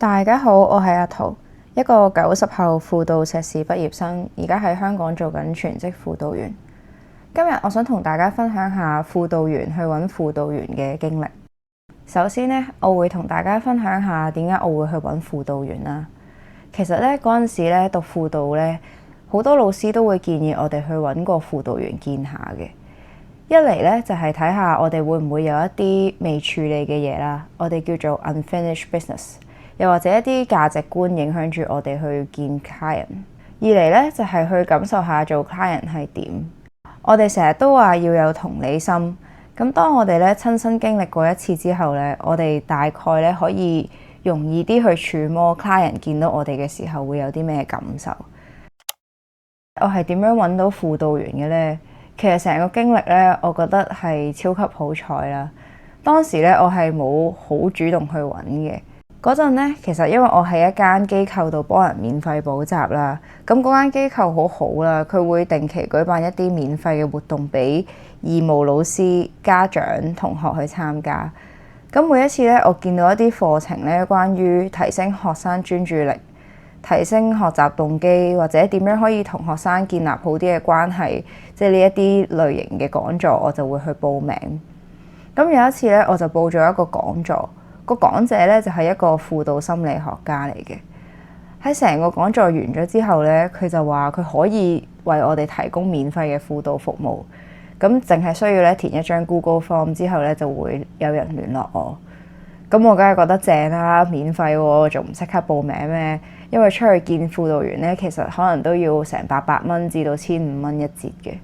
大家好，我係阿桃，一個90後輔導碩士畢業生，而家喺香港做緊全職輔導員。今日我想同大家分享下輔導員去揾輔導員嘅經歷。首先呢，我會同大家分享下點解我會去揾輔導員啦。其實呢，嗰陣時呢讀輔導呢，好多老師都會建議我哋去揾個輔導員見下嘅。一嚟呢，就係睇下我哋會唔會有一啲未處理嘅嘢啦，我哋叫做 unfinished business。又或者一啲價值觀影響住我哋去見 client。二嚟呢，就係去感受下做 client 係點。我哋成日都話要有同理心，咁當我哋咧親身經歷過一次之後呢，我哋大概咧可以容易啲去揣摩 client 見到我哋嘅時候會有啲咩感受。我係點樣揾到輔導員嘅呢？其實成個經歷呢，我覺得係超級好彩啦。當時呢，我係冇好主動去揾嘅。嗰陣呢，其實因為我喺一間機構度幫人免費補習啦，咁嗰間機構好好啦，佢會定期舉辦一啲免費嘅活動俾義務老師、家長、同學去參加。咁每一次呢，我見到一啲課程呢，關於提升學生專注力、提升學習動機，或者點樣可以同學生建立好啲嘅關係，即係呢一啲類型嘅講座，我就會去報名。咁有一次呢，我就報咗一個講座。個講者咧就係一個輔導心理學家嚟嘅。喺成個講座完咗之後咧，佢就話佢可以為我哋提供免費嘅輔導服務。咁淨係需要咧填一張 Google Form 之後咧就會有人聯絡我。咁我梗係覺得正啦，免費喎，仲唔即刻報名咩？因為出去見輔導員咧，其實可能都要成800蚊至到1500蚊一節嘅。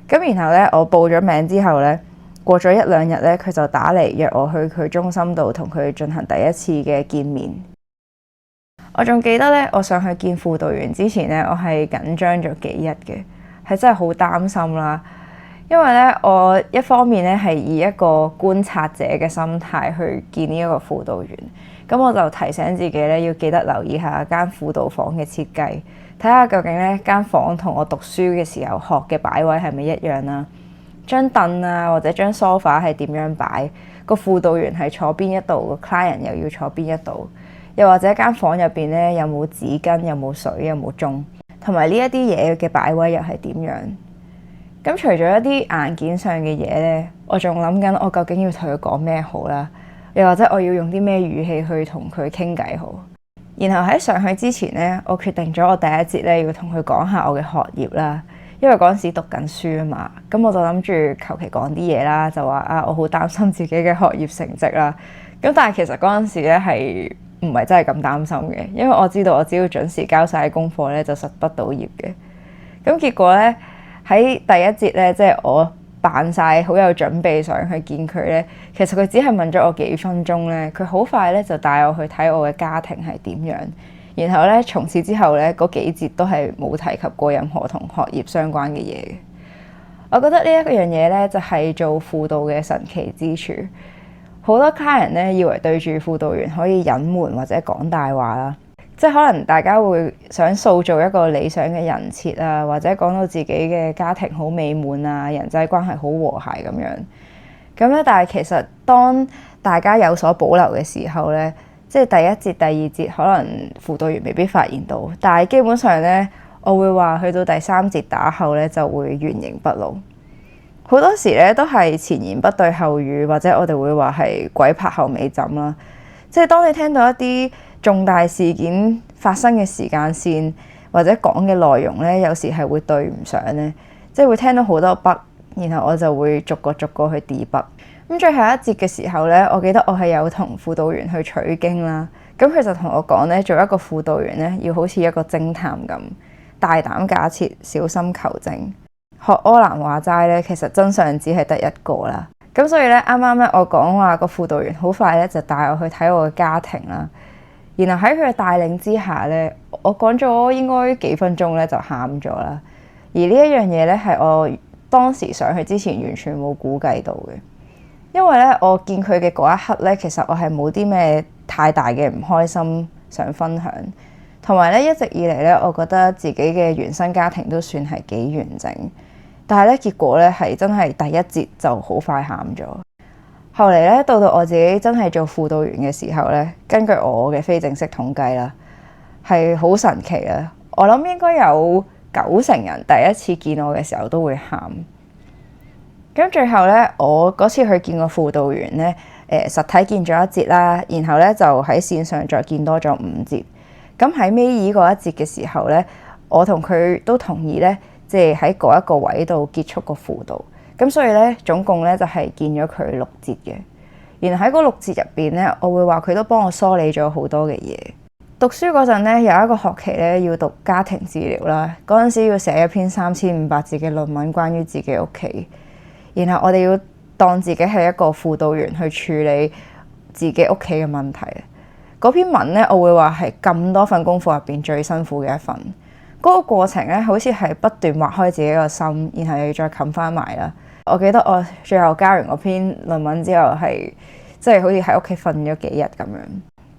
咁然後咧，我報咗名之後咧，過咗1-2日咧，佢就打嚟約我去佢中心度同佢進行第一次嘅見面。我仲記得咧，我上去見輔導員之前咧，我係緊張咗幾日嘅，係真係好擔心啦。因為咧，我一方面咧係以一個觀察者嘅心態去見呢一個輔導員，咁我就提醒自己咧要記得留意下間輔導房嘅設計，睇下究竟咧間房同我讀書嘅時候學嘅擺位係咪一樣啦。張凳啊，或者張梳化係點樣擺？個輔導員係坐邊一度，個 client 又要坐邊一度？又或者間房入邊咧有冇紙巾、有冇水、有冇鐘？同埋呢一啲嘢嘅擺位又係點樣？咁除咗一啲硬件上嘅嘢咧，我仲諗緊我究竟要同佢講咩好啦？又或者我要用啲咩語氣去同佢傾偈好？然後喺上去之前咧，我決定咗我第一節咧要同佢講下我嘅學業啦。因為嗰陣時讀緊書啊嘛，咁我就諗住求其講啲嘢啦，就話啊我好擔心自己嘅學業成績啦。咁但係其實嗰陣時咧係唔係真係咁擔心嘅，因為我知道我只要準時交晒功課咧就實畢到業嘅。咁結果咧喺第一節咧，即係我扮晒好有準備上去見佢咧，其實佢只係問咗我幾分鐘咧，佢好快咧就帶我去睇我嘅家庭係點樣。然後咧，從此之後咧，嗰幾節都係冇提及過任何同學業相關嘅嘢嘅。我覺得呢一樣嘢咧，就係做輔導嘅神奇之處。好多客人咧，以為對住輔導員可以隱瞞或者講大話啦，即係可能大家會想塑造一個理想嘅人設啊，或者講到自己嘅家庭好美滿啊，人際關係好和諧咁樣。咁咧，但係其實當大家有所保留嘅時候咧，即係第一節、第二節可能輔導員未必發現到，但係基本上咧，我會話去到第3節打後咧就會原形畢露。好多時咧都係前言不對後語，或者我哋會話係鬼拍後尾枕啦。即係當你聽到一啲重大事件發生嘅時間線，或者講嘅內容咧，有時係會對唔上咧，即係會聽到好多筆，然後我就會逐個去 debug。咁最後一節嘅時候咧，我記得我係有同輔導員去取經啦。咁佢就同我講咧，做一個輔導員咧，要好似一個偵探咁，大膽假設，小心求證。學柯南話齋咧，其實真相只係得一個啦。咁所以咧，啱啱咧我講話個輔導員好快咧就帶我去睇我嘅家庭啦。然後喺佢嘅帶領之下咧，我講咗應該幾分鐘咧就喊咗啦。而呢一樣嘢咧係我當時上去之前完全冇估計到嘅。因為咧，我見佢嘅嗰一刻咧，其實我係冇啲咩太大嘅唔開心想分享，同埋咧一直以嚟咧，我覺得自己嘅原生家庭都算係幾完整，但係咧結果咧係真係第一節就好快喊咗。後嚟咧，到我自己真係做輔導員嘅時候咧，根據我嘅非正式統計啦，係好神奇啊！我諗應該有90%人第一次見我嘅時候都會喊。咁最後咧，我嗰次去見個輔導員咧，實體見咗一節啦，然後咧就喺線上再見多咗5節。咁喺尾二嗰一節嘅時候咧，我同佢都同意咧，即係喺嗰一個位度結束個輔導。咁所以咧，總共咧就係見咗佢6節嘅。然後喺嗰6節入邊咧，我會話佢都幫我梳理咗好多嘅嘢。讀書嗰陣咧，有一個學期咧要讀家庭治療啦，嗰陣時要寫一篇3500字嘅論文，關於自己屋企。然後我哋要當自己係一個輔導員去處理自己屋企嘅問題。嗰篇文咧，我會話係咁多份功課入邊最辛苦嘅一份。嗰個過程咧，好似係不斷挖開自己個心，然後又要再冚翻埋啦。我記得我最後交完嗰篇論文之後，係即係好似喺屋企瞓咗幾日咁樣。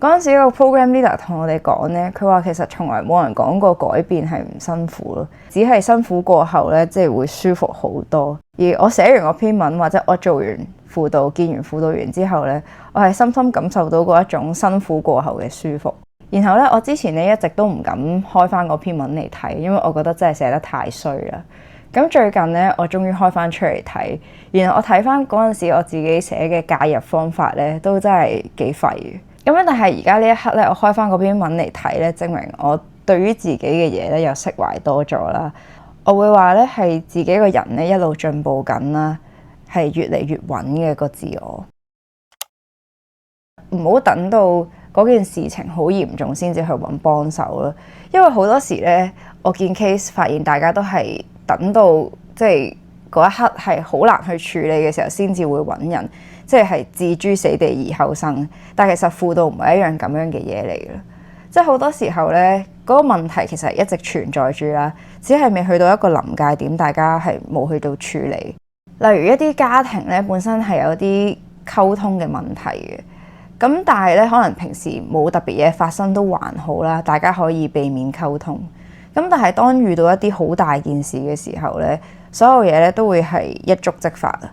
嗰陣時個 program leader 同我哋講咧，佢話其實從來冇人講過改變係唔辛苦咯，只係辛苦過後咧，即係會舒服好多。而我寫完嗰篇文或者我做完輔導、見完輔導員之後咧，我係深深感受到嗰一種辛苦過後嘅舒服。然後咧，我之前咧一直都唔敢開翻嗰篇文嚟睇，因為我覺得真係寫得太衰啦。咁最近咧，我終於開翻出嚟睇，然後我睇翻嗰陣時我自己寫嘅介入方法咧，都真係幾廢嘅。咁樣，但係而家呢一刻咧，我開翻嗰篇文嚟睇咧，證明我對於自己嘅嘢咧又釋懷多咗啦。我會話咧係自己個人咧一路進步緊啦，係越嚟越穩嘅個自我。唔好等到嗰件事情好嚴重先至去揾幫手啦，因為好多時咧，我見 case 發現大家都係等到即係嗰一刻係好難去處理嘅時候，先至會揾人，即係置諸死地而後生。但其實輔導唔係一樣咁樣嘅嘢嚟嘅，即係好多時候咧，嗰個問題其實一直存在住啦，只係未去到一個臨界點，大家係冇去到處理。例如一啲家庭咧，本身係有啲溝通嘅問題嘅。咁但係咧，可能平時冇特別嘢發生都還好啦，大家可以避免溝通。咁但係當遇到一啲好大件事嘅時候咧，所有嘢咧都會係一觸即發啊！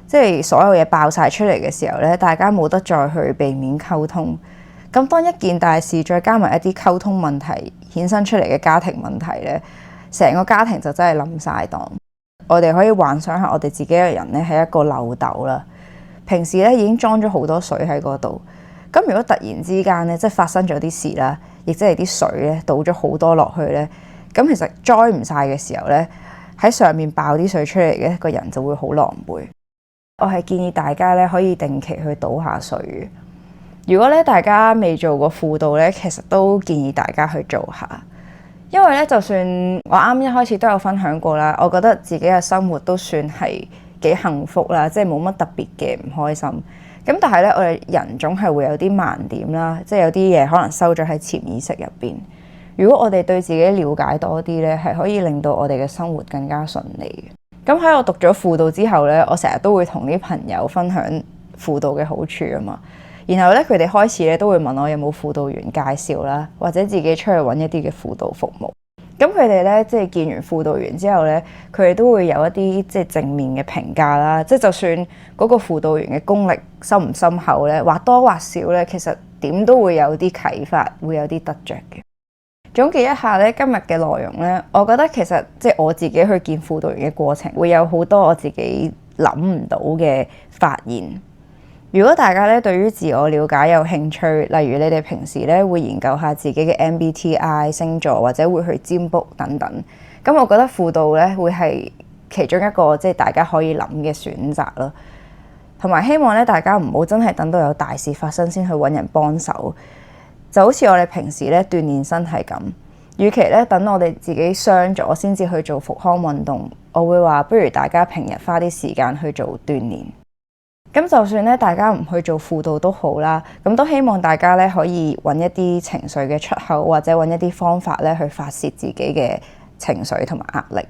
即係所有嘢爆晒出嚟嘅時候咧，大家冇得再去避免溝通。咁當一件大事再加埋一啲溝通問題衍生出嚟嘅家庭問題咧，成個家庭就真係冧晒檔。我哋可以幻想下我哋自己嘅人咧係一個漏斗啦。平時咧已經裝咗好多水喺嗰度，咁如果突然之間咧即係發生咗啲事啦，亦即係啲水咧倒咗好多落去咧，咁其實載唔晒嘅時候咧，喺上面爆啲水出嚟嘅個人就會好狼狽。我係建議大家咧可以定期去倒下水嘅。如果咧大家未做過輔導咧，其實都建議大家去做下，因為咧就算我啱一開始都有分享過啦，我覺得自己嘅生活都算係幾幸福啦，即係冇乜特別嘅唔開心。咁但係咧，我哋人總係會有啲盲點啦，即係有啲嘢可能收咗喺潛意識入邊。如果我哋對自己了解多啲咧，係可以令到我哋嘅生活更加順利嘅。咁喺我讀咗輔導之後咧，我成日都會同啲朋友分享輔導嘅好處啊嘛。然後咧，佢哋開始咧都會問我有冇輔導員介紹啦，或者自己出去揾一啲嘅輔導服務。咁佢哋咧，即係見完輔導員之後咧，佢哋都會有一啲即係正面嘅評價啦。即係就算嗰個輔導員嘅功力深唔深厚咧，或多或少咧，其實點都會有啲啟發，會有啲得着嘅。總結一下咧，今日嘅內容咧，我覺得其實即係我自己去見輔導員嘅過程，會有好多我自己諗唔到嘅發現。如果大家咧對於自我了解有興趣，例如你哋平時咧會研究下自己嘅 MBTI 星座，或者會去占卜等等，咁我覺得輔導咧會係其中一個即係大家可以諗嘅選擇咯。同埋希望咧大家唔好真係等到有大事發生先去揾人幫手，就好似我哋平時咧鍛鍊身體咁，與其咧等我哋自己傷咗先至去做復康運動，我會話不如大家平日花啲時間去做鍛鍊。咁就算咧大家唔去做輔導都好啦，咁都希望大家咧可以揾一啲情緒嘅出口，或者揾一啲方法咧去發泄自己嘅情緒同埋壓力。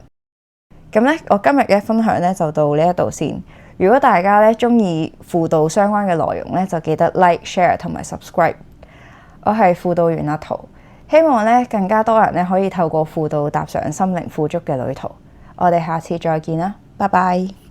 咁咧我今日嘅分享咧就到呢一度先。如果大家咧鍾意輔導相關嘅內容咧，就記得 like、share 同埋 subscribe。我係輔導員阿桃，希望咧更加多人咧可以透過輔導踏上心靈富足嘅旅途。我哋下次再見啦，拜拜。